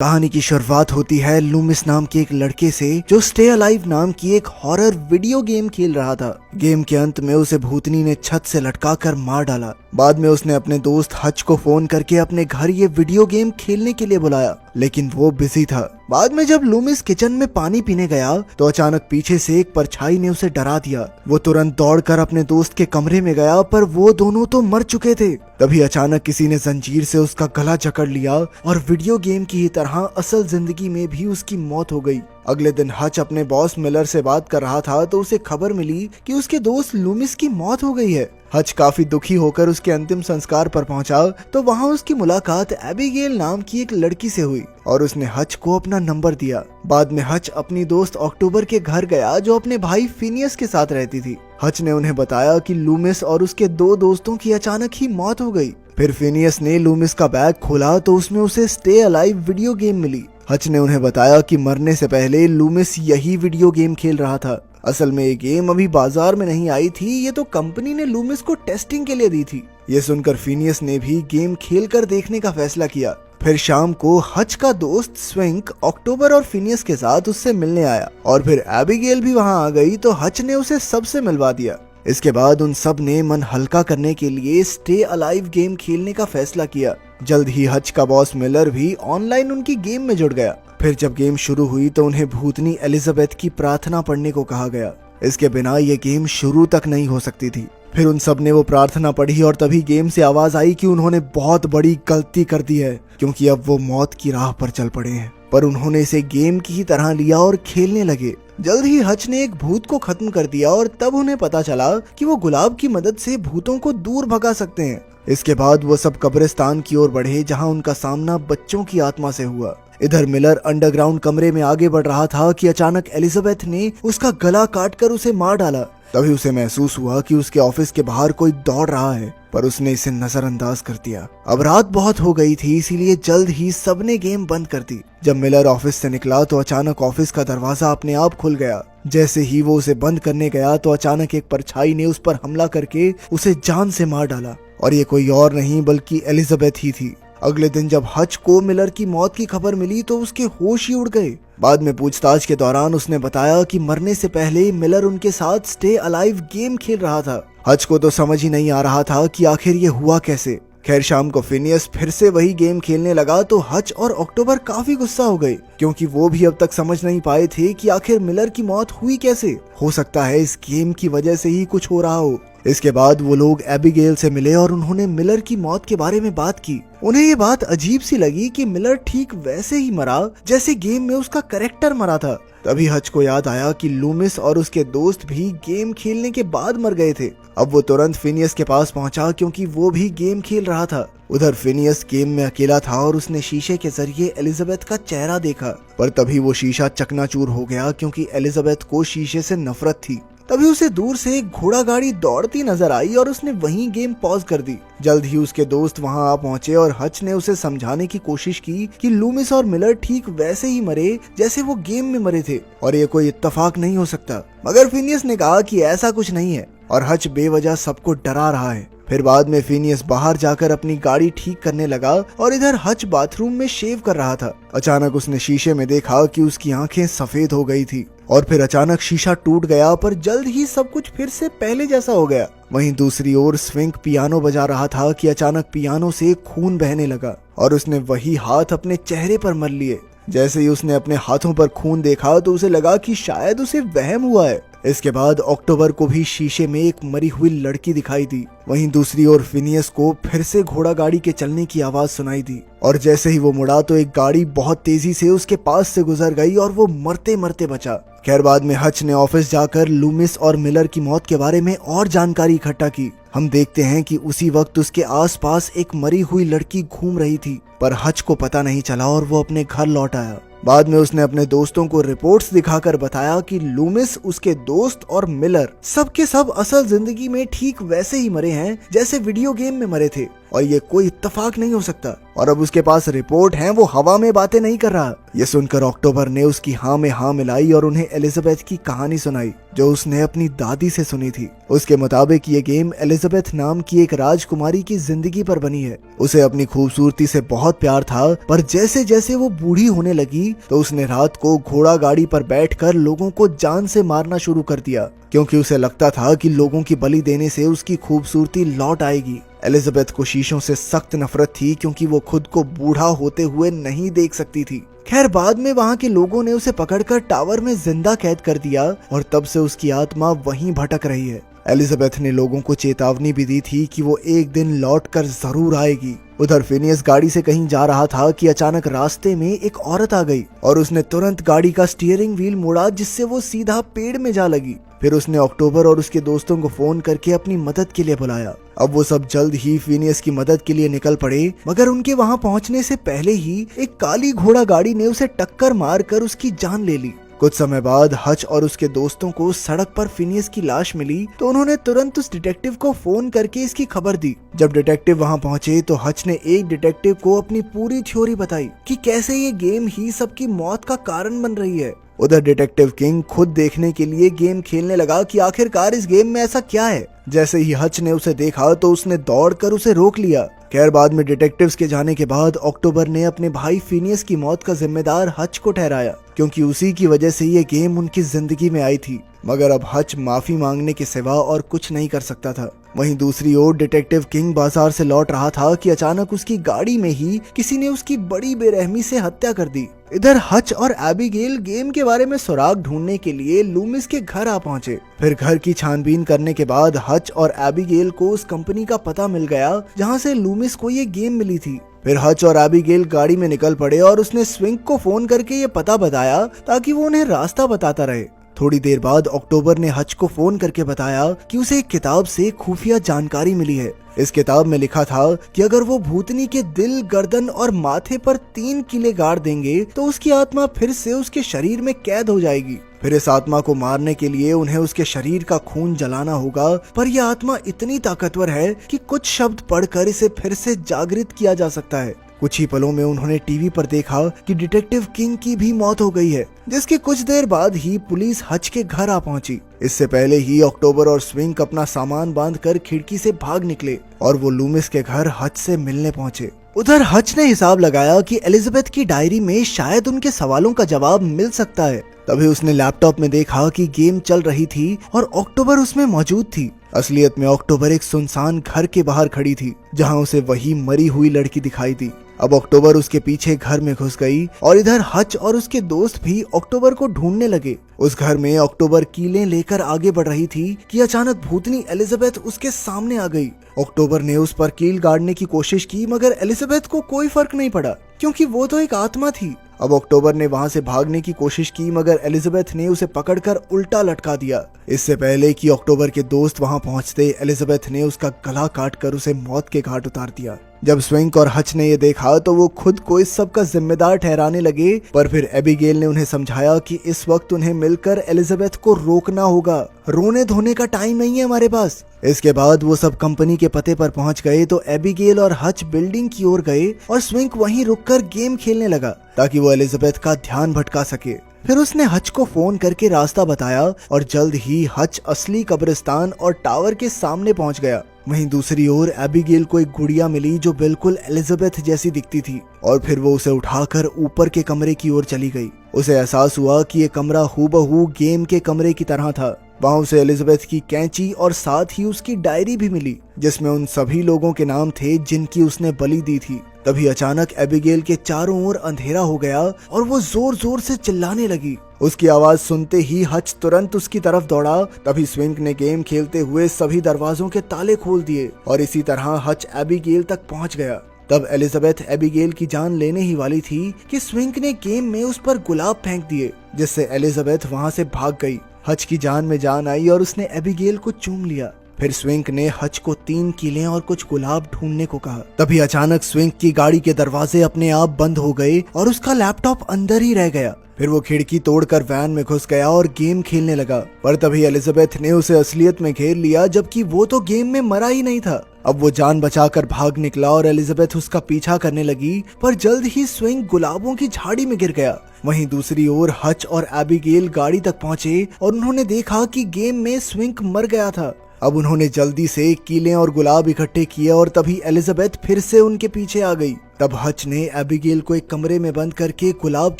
कहानी की शुरुआत होती है लूमिस नाम के एक लड़के से जो स्टे अलाइव नाम की एक हॉरर वीडियो गेम खेल रहा था। गेम के अंत में उसे भूतनी ने छत से लटकाकर मार डाला। बाद में उसने अपने दोस्त हच को फोन करके अपने घर ये वीडियो गेम खेलने के लिए बुलाया, लेकिन वो बिजी था। बाद में जब लूमिस किचन में पानी पीने गया तो अचानक पीछे से एक परछाई ने उसे डरा दिया। वो तुरंत दौड़कर अपने दोस्त के कमरे में गया, पर वो दोनों तो मर चुके थे। तभी अचानक किसी ने जंजीर से उसका गला जकड़ लिया और वीडियो गेम की ही तरह असल जिंदगी में भी उसकी मौत हो गई। अगले दिन हच अपने बॉस मिलर से बात कर रहा था तो उसे खबर मिली कि उसके दोस्त लूमिस की मौत हो गई है। हच काफी दुखी होकर उसके अंतिम संस्कार पर पहुंचा तो वहां उसकी मुलाकात एबिगेल नाम की एक लड़की से हुई और उसने हच को अपना नंबर दिया। बाद में हच अपनी दोस्त अक्टूबर के घर गया जो अपने भाई फिनियस के साथ रहती थी। हच ने उन्हें बताया कि लूमिस और उसके दो दोस्तों की अचानक ही मौत हो गई। फिर फिनियस ने लूमिस का बैग खोला तो उसमें उसे स्टे अलाइव वीडियो गेम मिली। हच ने उन्हें बताया कि मरने से पहले लूमिस यही वीडियो गेम खेल रहा था। असल में ये गेम अभी बाजार में नहीं आई थी, ये तो कंपनी ने लूमिस को टेस्टिंग के लिए दी थी। ये सुनकर फिनियस ने भी गेम खेलकर देखने का फैसला किया। फिर शाम को हच का दोस्त स्विंक अक्टूबर और फिनियस के साथ उससे मिलने आया और फिर एबिगेल भी वहां आ गई तो हच ने उसे सबसे मिलवा दिया। इसके बाद उन सब ने मन हल्का करने के लिए स्टे अलाइव गेम खेलने का फैसला किया। जल्द ही हच का बॉस मिलर भी ऑनलाइन उनकी गेम में जुड़ गया। फिर जब गेम शुरू हुई तो उन्हें भूतनी एलिजाबेथ की प्रार्थना पढ़ने को कहा गया। इसके बिना ये गेम शुरू तक नहीं हो सकती थी। फिर उन सब ने वो प्रार्थना पढ़ी और तभी गेम से आवाज आई कि उन्होंने बहुत बड़ी गलती कर दी है, क्योंकि अब वो मौत की राह पर चल पड़े हैं। पर उन्होंने इसे गेम की ही तरह लिया और खेलने लगे। जल्द ही हच ने एक भूत को खत्म कर दिया और तब उन्हें पता चला कि वो गुलाब की मदद से भूतों को दूर भगा सकते हैं। इसके बाद वो सब कब्रिस्तान की ओर बढ़े जहां उनका सामना बच्चों की आत्मा से हुआ। इधर मिलर अंडरग्राउंड कमरे में आगे बढ़ रहा था कि अचानक एलिजाबेथ ने उसका गला काटकर उसे मार डाला। तभी उसे महसूस हुआ कि उसके ऑफिस के बाहर कोई दौड़ रहा है, पर उसने इसे नजरअंदाज कर दिया। अब रात बहुत हो गई थी, इसीलिए जल्द ही सबने गेम बंद कर दी। जब मिलर ऑफिस से निकला तो अचानक ऑफिस का दरवाजा अपने आप खुल गया। जैसे ही वो उसे बंद करने गया तो अचानक एक परछाई ने उस पर हमला करके उसे जान से मार डाला और ये कोई और नहीं बल्कि एलिजाबेथ ही थी। अगले दिन जब हच को मिलर की मौत की खबर मिली तो उसके होश ही उड़ गए। बाद में पूछताछ के दौरान उसने बताया कि मरने से पहले मिलर उनके साथ स्टे अलाइव गेम खेल रहा था। हच को तो समझ ही नहीं आ रहा था कि आखिर ये हुआ कैसे। खैर शाम को फिनियस फिर से वही गेम खेलने लगा तो हच और अक्टूबर काफी गुस्सा हो गए, क्योंकि वो भी अब तक समझ नहीं पाए थे कि आखिर मिलर की मौत हुई कैसे। हो सकता है इस गेम की वजह से ही कुछ हो रहा हो। इसके बाद वो लोग एबिगेल से मिले और उन्होंने मिलर की मौत के बारे में बात की। उन्हें ये बात अजीब सी लगी कि मिलर ठीक वैसे ही मरा जैसे गेम में उसका कैरेक्टर मरा था। तभी हच को याद आया कि लूमिस और उसके दोस्त भी गेम खेलने के बाद मर गए थे। अब वो तुरंत फिनियस के पास पहुंचा क्योंकि वो भी गेम खेल रहा था। उधर फिनियस गेम में अकेला था और उसने शीशे के जरिए एलिजाबेथ का चेहरा देखा, पर तभी वो शीशा चकनाचूर हो गया क्योंकि एलिजाबेथ को शीशे से नफरत थी। तभी उसे दूर से एक घोड़ा गाड़ी दौड़ती नजर आई और उसने वहीं गेम पॉज कर दी। जल्द ही उसके दोस्त वहां आ पहुंचे और हच ने उसे समझाने की कोशिश की कि लूमिस और मिलर ठीक वैसे ही मरे जैसे वो गेम में मरे थे और ये कोई इत्तेफाक नहीं हो सकता। मगर फिनियस ने कहा कि ऐसा कुछ नहीं है और हच बेवजह सबको डरा रहा है। फिर बाद में फिनियस बाहर जाकर अपनी गाड़ी ठीक करने लगा और इधर हच बाथरूम में शेव कर रहा था। अचानक उसने शीशे में देखा कि उसकी आंखें सफेद हो गई थी और फिर अचानक शीशा टूट गया, पर जल्द ही सब कुछ फिर से पहले जैसा हो गया। वहीं दूसरी ओर स्विंक पियानो बजा रहा था कि अचानक पियानो से खून बहने लगा और उसने वही हाथ अपने चेहरे पर मल लिए। जैसे ही उसने अपने हाथों पर खून देखा तो उसे लगा कि शायद उसे वहम हुआ है। इसके बाद अक्टूबर को भी शीशे में एक मरी हुई लड़की दिखाई दी। वहीं दूसरी ओर फिनियस को फिर से घोड़ा गाड़ी के चलने की आवाज सुनाई दी और जैसे ही वो मुड़ा तो एक गाड़ी बहुत तेजी से उसके पास से गुजर गई और वो मरते मरते बचा। खैर बाद में हच ने ऑफिस जाकर लूमिस और मिलर की मौत के बारे में और जानकारी इकट्ठा की। हम देखते हैं कि उसी वक्त उसके आसपास एक मरी हुई लड़की घूम रही थी, पर हच को पता नहीं चला और वो अपने घर लौट आया। बाद में उसने अपने दोस्तों को रिपोर्ट्स दिखाकर बताया कि लूमिस, उसके दोस्त और मिलर सब के सब असल जिंदगी में ठीक वैसे ही मरे हैं जैसे वीडियो गेम में मरे थे। और ये कोई इत्तेफाक नहीं हो सकता, और अब उसके पास रिपोर्ट है, वो हवा में बातें नहीं कर रहा। ये सुनकर अक्टूबर ने उसकी हाँ में हाँ मिलाई और उन्हें एलिजाबेथ की कहानी सुनाई जो उसने अपनी दादी से सुनी थी। उसके मुताबिक ये गेम एलिजाबेथ नाम की एक राजकुमारी की जिंदगी पर बनी है। उसे अपनी खूबसूरती से बहुत प्यार था, पर जैसे जैसे वो बूढ़ी होने लगी तो उसने रात को घोड़ा गाड़ी पर बैठकर लोगों को जान से मारना शुरू कर दिया, क्योंकि उसे लगता था कि लोगों की बलि देने से उसकी खूबसूरती लौट आएगी। एलिजाबेथ को शीशों से सख्त नफरत थी, क्योंकि वो खुद को बूढ़ा होते हुए नहीं देख सकती थी। खैर, बाद में वहाँ के लोगों ने उसे पकड़कर टावर में जिंदा कैद कर दिया और तब से उसकी आत्मा वहीं भटक रही है। एलिजाबेथ ने लोगों को चेतावनी भी दी थी कि वो एक दिन लौटकर जरूर आएगी। उधर फिनियस गाड़ी से कहीं जा रहा था कि अचानक रास्ते में एक औरत आ गई और उसने तुरंत गाड़ी का स्टीयरिंग व्हील मोड़ा, जिससे वो सीधा पेड़ में जा लगी। फिर उसने अक्टूबर और उसके दोस्तों को फोन करके अपनी मदद के लिए बुलाया। अब वो सब जल्द ही फिनियस की मदद के लिए निकल पड़े, मगर उनके वहां पहुंचने से पहले ही एक काली घोड़ा गाड़ी ने उसे टक्कर मारकर उसकी जान ले ली। कुछ समय बाद हच और उसके दोस्तों को सड़क पर फिनियस की लाश मिली तो उन्होंने तुरंत उस डिटेक्टिव को फोन करके इसकी खबर दी। जब डिटेक्टिव वहां पहुंचे तो हच ने एक डिटेक्टिव को अपनी पूरी थ्योरी बताई कि कैसे ये गेम ही सबकी मौत का कारण बन रही है। उधर डिटेक्टिव किंग खुद देखने के लिए गेम खेलने लगा कि आखिरकार इस गेम में ऐसा क्या है। जैसे ही हच ने उसे देखा तो उसने दौड़कर उसे रोक लिया। खैर, बाद में डिटेक्टिव्स के जाने के बाद अक्टूबर ने अपने भाई फिनियस की मौत का जिम्मेदार हच को ठहराया, क्योंकि उसी की वजह से ये गेम उनकी जिंदगी में आई थी। मगर अब हच माफी मांगने के सिवा और कुछ नहीं कर सकता था। वहीं दूसरी ओर डिटेक्टिव किंग बाजार से लौट रहा था कि अचानक उसकी गाड़ी में ही किसी ने उसकी बड़ी बेरहमी से हत्या कर दी। इधर हच और एबिगेल गेम के बारे में सुराग ढूंढने के लिए लूमिस के घर आ पहुंचे। फिर घर की छानबीन करने के बाद हच और एबिगेल को उस कंपनी का पता मिल गया जहां से लूमिस को ये गेम मिली थी। फिर हच और एबिगेल गाड़ी में निकल पड़े और उसने स्विंक को फोन करके ये पता बताया ताकि वो उन्हें रास्ता बताता रहे। थोड़ी देर बाद अक्टूबर ने हच को फोन करके बताया कि उसे एक किताब से खुफिया जानकारी मिली है। इस किताब में लिखा था कि अगर वो भूतनी के दिल, गर्दन और माथे पर 3 किले गाड़ देंगे तो उसकी आत्मा फिर से उसके शरीर में कैद हो जाएगी। फिर इस आत्मा को मारने के लिए उन्हें उसके शरीर का खून जलाना होगा, पर यह आत्मा इतनी ताकतवर है कि कुछ शब्द पढ़कर इसे फिर से जागृत किया जा सकता है। कुछ ही पलों में उन्होंने टीवी पर देखा कि डिटेक्टिव किंग की भी मौत हो गई है, जिसके कुछ देर बाद ही पुलिस हच के घर आ पहुंची। इससे पहले ही अक्टूबर और स्विंक अपना सामान बांधकर खिड़की से भाग निकले और वो लूमिस के घर हच से मिलने पहुंचे। उधर हच ने हिसाब लगाया कि एलिजाबेथ की डायरी में शायद उनके सवालों का जवाब मिल सकता है। तभी उसने लैपटॉप में देखा कि गेम चल रही थी और अक्टूबर उसमें मौजूद थी। असलियत में अक्टूबर एक सुनसान घर के बाहर खड़ी थी, जहां उसे वही मरी हुई लड़की दिखाई दी। अब अक्टूबर उसके पीछे घर में घुस गई और इधर हच और उसके दोस्त भी अक्टूबर को ढूंढने लगे। उस घर में अक्टूबर कीलें लेकर आगे बढ़ रही थी कि अचानक भूतनी एलिजाबेथ उसके सामने आ गई। अक्टूबर ने उस पर कील गाड़ने की कोशिश की, मगर एलिजाबेथ को कोई फर्क नहीं पड़ा, क्योंकि वो तो एक आत्मा थी। अब अक्टूबर ने वहां से भागने की कोशिश की, मगर एलिजाबेथ ने उसे पकड़कर उल्टा लटका दिया। इससे पहले कि अक्टूबर के दोस्त वहां पहुंचते, एलिजाबेथ ने उसका गला काटकर उसे मौत के घाट उतार दिया। जब स्विंक और हच ने ये देखा तो वो खुद को इस सब का जिम्मेदार ठहराने लगे, पर फिर एबिगेल ने उन्हें समझाया कि इस वक्त उन्हें मिलकर एलिजाबेथ को रोकना होगा। रोने धोने का टाइम नहीं है हमारे पास। इसके बाद वो सब कंपनी के पते पर पहुंच गए तो एबिगेल और हच बिल्डिंग की ओर गए और स्विंक वहीं रुककर गेम खेलने लगा ताकि वो एलिजाबेथ का ध्यान भटका सके। फिर उसने हच को फोन करके रास्ता बताया और जल्द ही हच असली कब्रिस्तान और टावर के सामने पहुंच गया। वहीं दूसरी ओर एबिगेल को एक गुड़िया मिली जो बिल्कुल एलिजाबेथ जैसी दिखती थी और फिर वो उसे उठाकर ऊपर के कमरे की ओर चली गई। उसे एहसास हुआ कि ये कमरा हूबहू गेम के कमरे की तरह था। वहां उसे एलिजाबेथ की कैंची और साथ ही उसकी डायरी भी मिली, जिसमें उन सभी लोगों के नाम थे जिनकी उसने बलि दी थी। तभी अचानक एबिगेल के चारों ओर अंधेरा हो गया और वो जोर जोर से चिल्लाने लगी। उसकी आवाज सुनते ही हच तुरंत उसकी तरफ दौड़ा। तभी स्विंक ने गेम खेलते हुए सभी दरवाजों के ताले खोल दिए और इसी तरह हच एबिगेल तक पहुंच गया। तब एलिजाबेथ एबिगेल की जान लेने ही वाली थी कि स्विंक ने गेम में उस पर गुलाब फेंक दिए, जिससे एलिजाबेथ वहां से भाग गई। हच की जान में जान आई और उसने एबिगेल को चूम लिया। फिर स्विंक ने हच को 3 कीले और कुछ गुलाब ढूंढने को कहा। तभी अचानक स्विंक की गाड़ी के दरवाजे अपने आप बंद हो गए और उसका लैपटॉप अंदर ही रह गया। फिर वो खिड़की तोड़कर वैन में घुस गया और गेम खेलने लगा। पर तभी एलिजाबेथ ने उसे असलियत में घेर लिया, जबकि वो तो गेम में मरा ही नहीं था। अब वो जान बचाकर भाग निकला और एलिजाबेथ उसका पीछा करने लगी, पर जल्द ही स्विंग गुलाबों की झाड़ी में गिर गया। वहीं दूसरी ओर हच और एबिगेल गाड़ी तक पहुंचे और उन्होंने देखा कि गेम में स्विंग मर गया था। अब उन्होंने जल्दी से कीले और गुलाब इकट्ठे किए और तभी एलिजाबेथ फिर से उनके पीछे आ गई। तब हच ने एबिगेल को एक कमरे में बंद करके गुलाब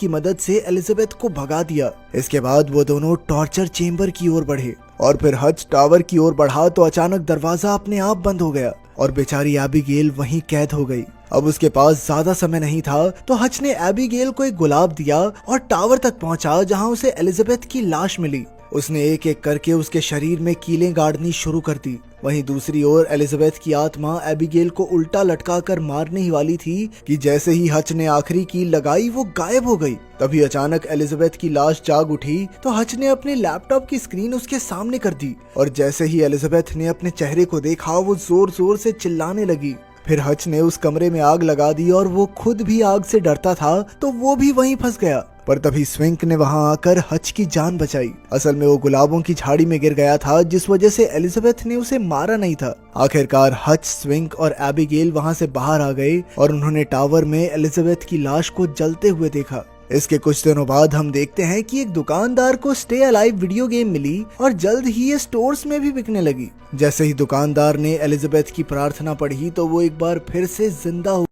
की मदद से एलिजाबेथ को भगा दिया। इसके बाद वो दोनों टॉर्चर चेंबर की ओर बढ़े और फिर हच टावर की ओर बढ़ा तो अचानक दरवाजा अपने आप बंद हो गया और बेचारी एबिगेल वहीं कैद हो गई। अब उसके पास ज्यादा समय नहीं था तो हच ने एबिगेल को एक गुलाब दिया और टावर तक पहुंचा, जहां उसे एलिजाबेथ की लाश मिली। उसने एक एक करके उसके शरीर में कीलें गाड़नी शुरू कर दी। वहीं दूसरी ओर एलिजाबेथ की आत्मा एबिगेल को उल्टा लटकाकर मारने ही वाली थी कि जैसे ही हच ने आखिरी कील लगाई वो गायब हो गई। तभी अचानक एलिजाबेथ की लाश जाग उठी तो हच ने अपने लैपटॉप की स्क्रीन उसके सामने कर दी और जैसे ही एलिजाबेथ ने अपने चेहरे को देखा वो जोर जोर से चिल्लाने लगी। फिर हच ने उस कमरे में आग लगा दी और वो खुद भी आग से डरता था तो वो भी वहीं फंस गया। पर तभी स्विंक ने वहां आकर हच की जान बचाई। असल में वो गुलाबों की झाड़ी में गिर गया था, जिस वजह से एलिजाबेथ ने उसे मारा नहीं था। आखिरकार हच, स्विंक और एबिगेल वहां से बाहर आ गए और उन्होंने टावर में एलिजाबेथ की लाश को जलते हुए देखा। इसके कुछ दिनों बाद हम देखते हैं कि एक दुकानदार को स्टे अलाइव वीडियो गेम मिली और जल्द ही ये स्टोर्स में भी बिकने लगी। जैसे ही दुकानदार ने एलिजाबेथ की प्रार्थना पढ़ी तो वो एक बार फिर से जिंदा हो